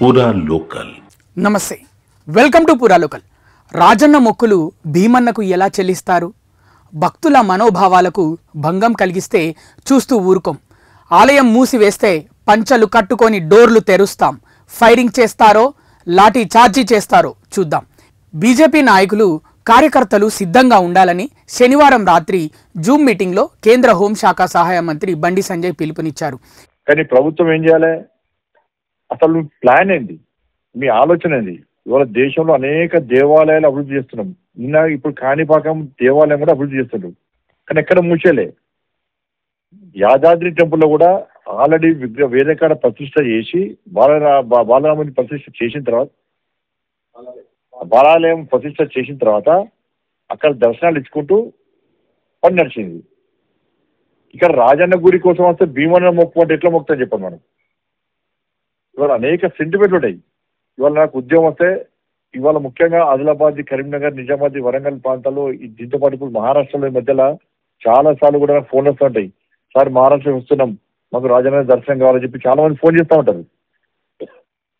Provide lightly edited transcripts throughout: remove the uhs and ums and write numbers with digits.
పూరా లోకల్. నమస్తే, welcome to పూరా లోకల్. రాజన్న మొక్కులు భీమన్నకు ఎలా చెల్లిస్తారు? భక్తుల మనోభావాలకు భంగం కలిగిస్తే చూస్తూ ఊరుకోం. ఆలయం మూసివేస్తే పంచలు కట్టుకొని డోర్లు తెరుస్తాం. ఫైరింగ్ చేస్తారో లాఠీ చార్జీ చేస్తారో చూద్దాం. బీజేపీ నాయకులు కార్యకర్తలు సిద్ధంగా ఉండాలని శనివారం రాత్రి జూమ్ మీటింగ్లో కేంద్ర హోంశాఖ సహాయ మంత్రి బండి సంజయ్ పిలుపునిచ్చారు. కానీ ప్రభుత్వం ఏం చేయాలి? అసలు మీ ప్లాన్ ఏంది? మీ ఆలోచన ఏంది? ఇవాళ దేశంలో అనేక దేవాలయాలు అభివృద్ధి చేస్తున్నాం. ఇప్పుడు కాణిపాకం దేవాలయం కూడా అభివృద్ధి చేస్తున్నారు, కానీ ఎక్కడ మూసేలే. యాదాద్రి టెంపుల్లో కూడా ఆల్రెడీ వేదకాడ ప్రతిష్ట చేసి బాలరాముని ప్రతిష్ట చేసిన తర్వాత, బాలాలయం ప్రతిష్ట చేసిన తర్వాత అక్కడ దర్శనాలు ఇచ్చుకుంటూ పని నడిచింది. ఇక్కడ రాజన్న గుడి కోసం వస్తే భీమన్న మొక్కు అంటే ఎట్లా మొక్కుతా చెప్పండి మనం. ఇవాళ అనేక సెంటిమెంట్లు ఉంటాయి. ఇవాళ నాకు ఉద్యోగం వస్తే ఇవాళ ముఖ్యంగా ఆదిలాబాద్, కరీంనగర్, నిజామాబాద్, వరంగల్ ప్రాంతాల్లో దీంతో పాటు ఇప్పుడు మహారాష్ట్రలో ఈ మధ్యలో చాలా సార్లు కూడా నాకు ఫోన్లు వస్తూ ఉంటాయి. సార్ మహారాష్ట్ర వస్తున్నాం, మాకు రాజన్న దర్శనం కావాలని చెప్పి చాలా మంది ఫోన్ చేస్తూ ఉంటారు.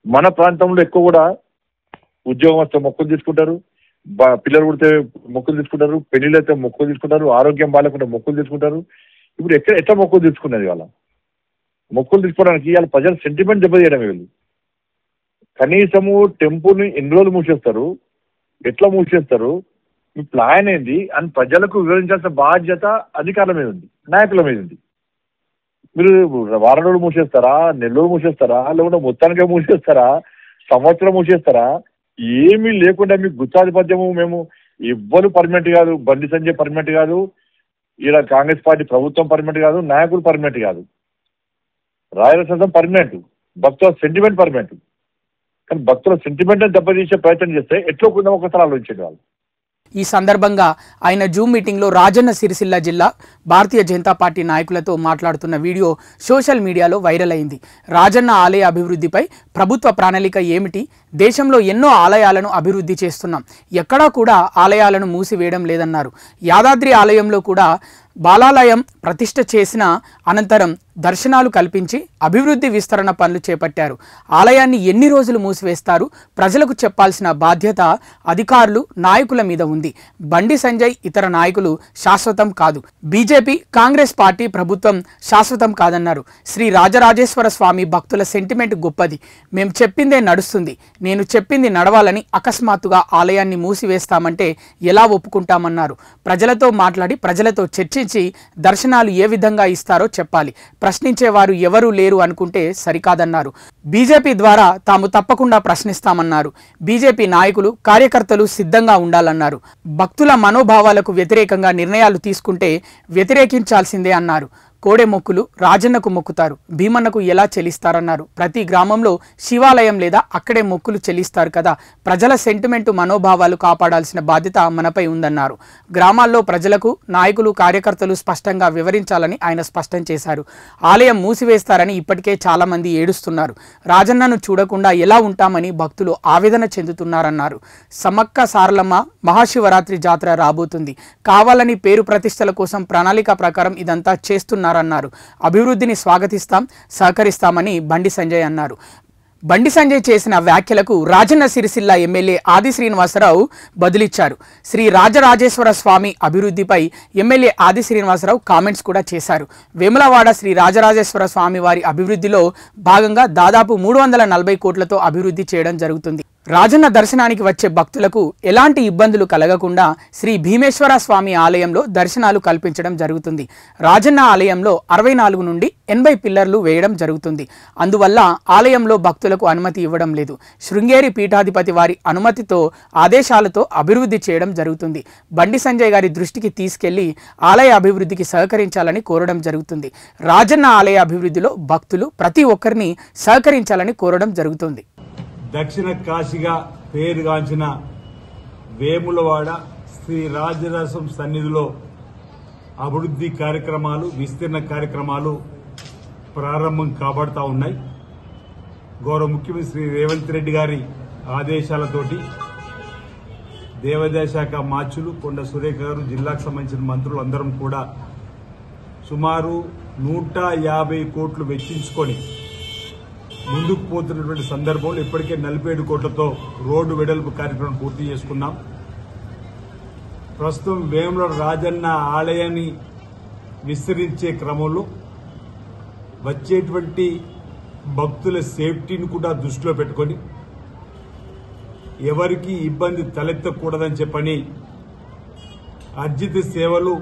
మన ప్రాంతంలో ఎక్కువ కూడా ఉద్యోగం వస్తే మొక్కులు తీసుకుంటారు, పిల్లలు పుడితే మొక్కులు తీసుకుంటారు, పెళ్లిళ్ళు అయితే మొక్కులు తీసుకుంటారు, ఆరోగ్యం బాగాలేకుంటే మొక్కులు తీసుకుంటారు. ఇప్పుడు ఎట్లా మొక్కులు తీసుకున్నది? వాళ్ళ మొక్కులు తీసుకోవడానికి ఇవాళ ప్రజలు సెంటిమెంట్ దెబ్బతీయడం. వీళ్ళు కనీసము టెంపుల్ని ఎన్ని రోజులు మూసేస్తారు, ఎట్లా మూసేస్తారు, మీ ప్లాన్ ఏంది అని ప్రజలకు వివరించాల్సిన బాధ్యత అధికారుల మీద ఉంది, నాయకుల మీద ఉంది. మీరు వారం రోజులు మూసేస్తారా, నెల రోజులు మూసేస్తారా, లేకుంటే మొత్తానికే మూసేస్తారా, సంవత్సరం మూసేస్తారా? ఏమీ లేకుండా మీకు గుత్తాధిపత్యము మేము ఎవ్వరు పర్మనెంట్ కాదు. బండి సంజయ్ పర్మనెంట్ కాదు, ఇలా కాంగ్రెస్ పార్టీ ప్రభుత్వం పర్మనెంట్ కాదు, నాయకులు పర్మనెంట్ కాదు, రాయలసీమ పర్మనెంట్, భక్తుల సెంటిమెంట్ పర్మనెంట్. కానీ భక్తుల సెంటిమెంట్ దెబ్బతీసే ప్రయత్నం చేస్తే ఎట్లా కొందాం ఒకసారి ఆలోచించండి వాళ్ళు. ఈ సందర్భంగా ఆయన జూమ్ మీటింగ్లో రాజన్న సిరిసిల్ల జిల్లా భారతీయ జనతా పార్టీ నాయకులతో మాట్లాడుతున్న వీడియో సోషల్ మీడియాలో వైరల్ అయింది. రాజన్న ఆలయ అభివృద్ధిపై ప్రభుత్వ ప్రణాళిక ఏమిటి? దేశంలో ఎన్నో ఆలయాలను అభివృద్ధి చేస్తున్నాం, ఎక్కడా కూడా ఆలయాలను మూసివేయడం లేదన్నారు. యాదాద్రి ఆలయంలో కూడా బాలాలయం ప్రతిష్ఠ చేసిన అనంతరం దర్శనాలు కల్పించి అభివృద్ధి విస్తరణ పనులు చేపట్టారు. ఆలయాన్ని ఎన్ని రోజులు మూసివేస్తారు? ప్రజలకు చెప్పాల్సిన బాధ్యత అధికారులు, నాయకుల మీద ఉంది. బండి సంజయ్ ఇతర నాయకులు శాశ్వతం కాదు. బీజేపీ, కాంగ్రెస్ పార్టీ ప్రభుత్వం శాశ్వతం కాదన్నారు. శ్రీ రాజరాజేశ్వర స్వామి భక్తుల సెంటిమెంట్ గొప్పది, మేము చెప్పిందే నడుస్తుంది, నేను చెప్పింది నడవాలని అకస్మాత్తుగా ఆలయాన్ని మూసివేస్తామంటే ఎలా ఒప్పుకుంటామన్నారు. ప్రజలతో మాట్లాడి ప్రజలతో చర్చించి దర్శనాలు ఏ విధంగా ఇస్తారో చెప్పాలి. ప్రశ్నించేవారు ఎవరూ లేరు అనుకుంటే సరికాదన్నారు. బీజేపీ ద్వారా తాము తప్పకుండా ప్రశ్నిస్తామన్నారు. బీజేపీ నాయకులు, కార్యకర్తలు సిద్ధంగా ఉండాలన్నారు. భక్తుల మనోభావాలకు వ్యతిరేకంగా నిర్ణయాలు తీసుకుంటే వ్యతిరేకించాల్సిందే అన్నారు. కోడె మొక్కులు రాజన్నకు మొక్కుతారు, భీమన్నకు ఎలా చెల్లిస్తారన్నారు. ప్రతి గ్రామంలో శివాలయం లేదా అక్కడే మొక్కులు చెల్లిస్తారు కదా. ప్రజల సెంటిమెంటు, మనోభావాలు కాపాడాల్సిన బాధ్యత మనపై ఉందన్నారు. గ్రామాల్లో ప్రజలకు నాయకులు, కార్యకర్తలు స్పష్టంగా వివరించాలని ఆయన స్పష్టం చేశారు. ఆలయం మూసివేస్తారని ఇప్పటికే చాలామంది ఏడుస్తున్నారు. రాజన్నను చూడకుండా ఎలా ఉంటామని భక్తులు ఆవేదన చెందుతున్నారన్నారు. సమ్మక్క సారలమ్మ మహాశివరాత్రి జాతర రాబోతుంది. కావాలని పేరు ప్రతిష్టల కోసం ప్రణాళిక ప్రకారం ఇదంతా చేస్తున్నారు అన్నారు. అభివృద్ధిని స్వాగతిస్తాం, సహకరిస్తామని బండి సంజయ్ అన్నారు. బండి సంజయ్ చేసిన వ్యాఖ్యలకు రాజన్న సిరిసిల్ల ఎమ్మెల్యే ఆది శ్రీనివాసరావు బదులిచ్చారు. శ్రీ రాజరాజేశ్వర స్వామి అభివృద్ధిపై ఎమ్మెల్యే ఆది శ్రీనివాసరావు కామెంట్స్ కూడా చేశారు. వేములవాడ శ్రీ రాజరాజేశ్వర స్వామి వారి అభివృద్ధిలో భాగంగా దాదాపు 340 కోట్లతో అభివృద్ధి చేయడం జరుగుతుంది. రాజన్న దర్శనానికి వచ్చే భక్తులకు ఎలాంటి ఇబ్బందులు కలగకుండా శ్రీ భీమేశ్వర స్వామి ఆలయంలో దర్శనాలు కల్పించడం జరుగుతుంది. రాజన్న ఆలయంలో 64 నుండి 80 పిల్లర్లు వేయడం జరుగుతుంది. అందువల్ల ఆలయంలో భక్తులకు అనుమతి ఇవ్వడం లేదు. శృంగేరి పీఠాధిపతి వారి అనుమతితో, ఆదేశాలతో అభివృద్ధి చేయడం జరుగుతుంది. బండి సంజయ్ గారి దృష్టికి తీసుకెళ్లి ఆలయ అభివృద్ధికి సహకరించాలని కోరడం జరుగుతుంది. రాజన్న ఆలయ అభివృద్ధిలో భక్తులు ప్రతి ఒక్కరిని సహకరించాలని కోరడం జరుగుతుంది. దక్షిణ కాశీగా పేరుగాంచిన వేములవాడ శ్రీ రాజరాజం సన్నిధిలో అభివృద్ధి కార్యక్రమాలు, విస్తీర్ణ కార్యక్రమాలు ప్రారంభం కాబడతా ఉన్నాయి. గౌరవ ముఖ్యమంత్రి శ్రీ రేవంత్ రెడ్డి గారి ఆదేశాలతోటి దేవాదాయ శాఖ మార్చులు కొండ సురేఖ గారు, జిల్లాకు సంబంధించిన మంత్రులు అందరం కూడా సుమారు 150 కోట్లు వెచ్చించుకొని ముందుకు పోతున్నటువంటి సందర్భంలో ఇప్పటికే 47 కోట్లతో రోడ్డు వెడల్పు కార్యక్రమం పూర్తి చేసుకున్నాం. ప్రస్తుతం వేముల రాజన్న ఆలయాన్ని విస్తరించే క్రమంలో వచ్చేటువంటి భక్తుల సేఫ్టీని కూడా దృష్టిలో పెట్టుకొని ఎవరికి ఇబ్బంది తలెత్తకూడదని చెప్పని అర్జిత సేవలు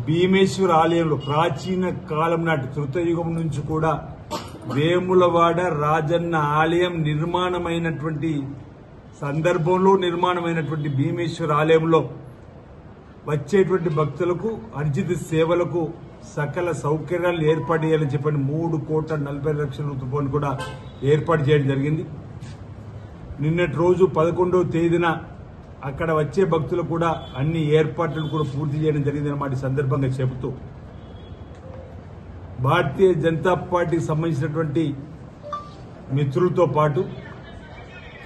భీమేశ్వర ఆలయంలో ప్రాచీన కాలం నాటి కృతయుగం నుంచి కూడా వేములవాడ రాజన్న ఆలయం నిర్మాణమైనటువంటి సందర్భంలో నిర్మాణమైనటువంటి భీమేశ్వర ఆలయంలో వచ్చేటువంటి భక్తులకు అర్జిత సేవలకు సకల సౌకర్యాలు ఏర్పాటు చేయాలని చెప్పని 3,40,00,000 రూపాయలు కూడా ఏర్పాటు చేయడం జరిగింది. నిన్నటి రోజు 11వ తేదీన అక్కడ వచ్చే భక్తులు కూడా అన్ని ఏర్పాట్లను కూడా పూర్తి చేయడం జరిగిందన్నమాట సందర్భంగా చెబుతూ భారతీయ జనతా పార్టీకి సంబంధించినటువంటి మిత్రులతో పాటు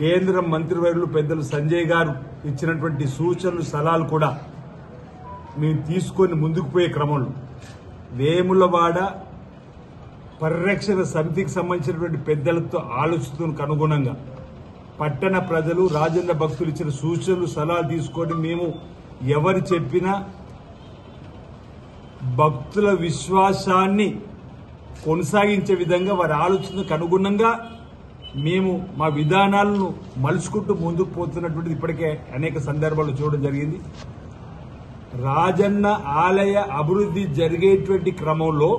కేంద్ర మంత్రివర్యులు పెద్దలు సంజయ్ గారు ఇచ్చినటువంటి సూచనలు సలహాలు కూడా మేము తీసుకొని ముందుకు పోయే క్రమంలో వేములవాడ పరిరక్షణ సమితికి సంబంధించినటువంటి పెద్దలతో ఆలోచనకు అనుగుణంగా పట్టణ ప్రజలు రాజన్న భక్తులు ఇచ్చిన సూచనలు సలహాలు తీసుకొని మేము ఎవరు చెప్పినా భక్తుల విశ్వాసాన్ని కొనసాగించే విధంగా వారి ఆలోచనకు అనుగుణంగా మేము మా విధానాలను మలుచుకుంటూ ముందుకు పోతున్నటువంటిది ఇప్పటికే అనేక సందర్భాలు చూడడం జరిగింది. రాజన్న ఆలయ అభివృద్ధి జరిగేటువంటి క్రమంలో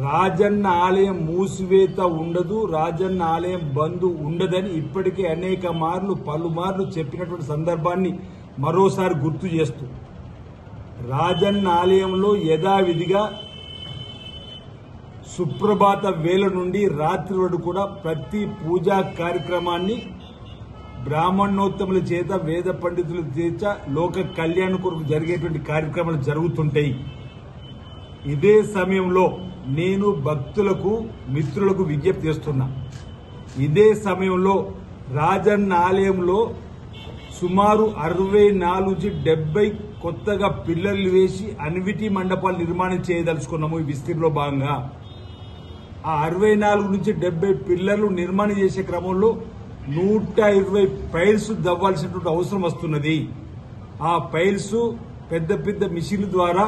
రాజన్న ఆలయం మూసివేత ఉండదు, రాజన్న ఆలయం బంద్ ఉండదని ఇప్పటికే అనేక మార్లు పలుమార్లు చెప్పినటువంటి సందర్భాన్ని మరోసారి గుర్తు చేస్తూ రాజన్న ఆలయంలో యథావిధిగా సుప్రభాత వేళ నుండి రాత్రి వరకు కూడా ప్రతి పూజా కార్యక్రమాన్ని బ్రాహ్మణోత్తముల చేత వేద పండితుల చేత లోక కళ్యాణ కొరకు జరిగేటువంటి కార్యక్రమాలు జరుగుతుంటాయి. ఇదే సమయంలో నేను భక్తులకు మిత్రులకు విజ్ఞప్తి చేస్తున్నా. ఇదే సమయంలో రాజన్న ఆలయంలో సుమారు 64-70 కొత్తగా పిల్లర్లు వేసి అన్విటి మండపాలు నిర్మాణం చేయదలుచుకున్నాము. ఈ విస్తీర్ణంలో భాగంగా ఆ 64-70 పిల్లర్లు నిర్మాణం చేసే క్రమంలో 120 పైల్స్ దవ్వాల్సినటువంటి అవసరం వస్తున్నది. ఆ పైల్స్ పెద్ద పెద్ద మిషన్ల ద్వారా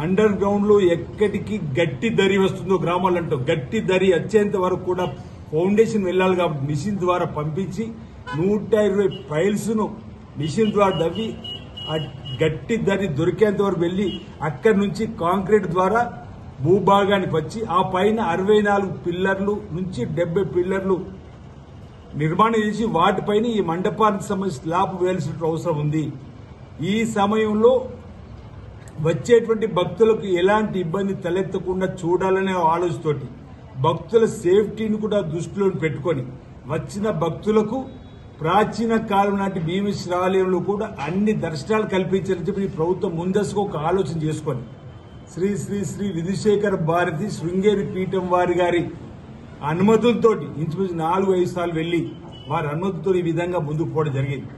అండర్ గ్రౌండ్ లో ఎక్కడికి గట్టి దరి వస్తుందో గ్రామాలంటూ గట్టి దరి వచ్చేంత వరకు కూడా ఫౌండేషన్ వెళ్లాలి కాబట్టి మిషన్ ద్వారా పంపించి 120 పైల్స్ ను మిషన్ ద్వారా దవ్వి ఆ గట్టి దరి దొరికేంత వరకు వెళ్లి అక్కడి నుంచి కాంక్రీట్ ద్వారా భూభాగానికి వచ్చి ఆ పైన 64 పిల్లర్లు నుంచి 70 పిల్లర్లు నిర్మాణం చేసి వాటిపైన ఈ మండపానికి సంబంధించి స్లాబ్ వేయాల్సిన అవసరం ఉంది. ఈ సమయంలో వచ్చేటువంటి భక్తులకు ఎలాంటి ఇబ్బంది తలెత్తకుండా చూడాలనే ఆలోచనతోటి భక్తుల సేఫ్టీని కూడా దృష్టిలో పెట్టుకొని వచ్చిన భక్తులకు ప్రాచీన కాలం నాటి భీమేశ్వర ఆలయంలో కూడా అన్ని దర్శనాలు కల్పించాలని చెప్పి ప్రభుత్వం ముందస్తుగా ఒక ఆలోచన చేసుకొని శ్రీ శ్రీ శ్రీ విధుశేఖర భారతి శృంగేరి పీఠం వారి గారి అనుమతులతోటి ఇంచుమించు 4-5 సార్లు వెళ్లి వారి అనుమతితో ఈ విధంగా ముందుకు పోవడం జరిగింది.